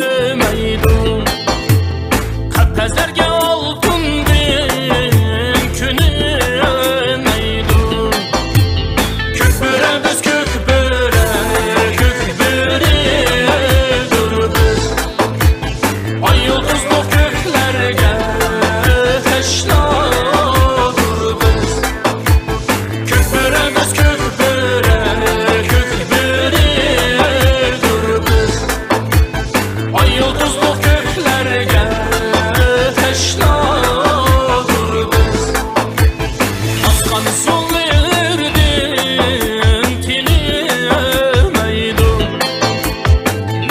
tüzümeydin. Kapezlerge altın bin günümeydin. Kökbüre biz kökbüre, kökbüre dur biz. Ay yıldızlı köklerge teşna dur biz. Kökbüre biz kökbüre, kökbüre dur biz. Ay yıldızlı köklerge teşna dur biz. Aslanı sol verdin tilemeydin.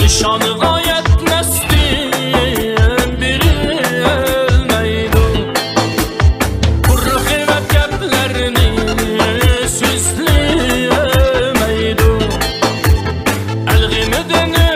Nişanı gayet nestin bilmeydin. Kurru heyret geplerini süslemeydin. Elgimi dönüp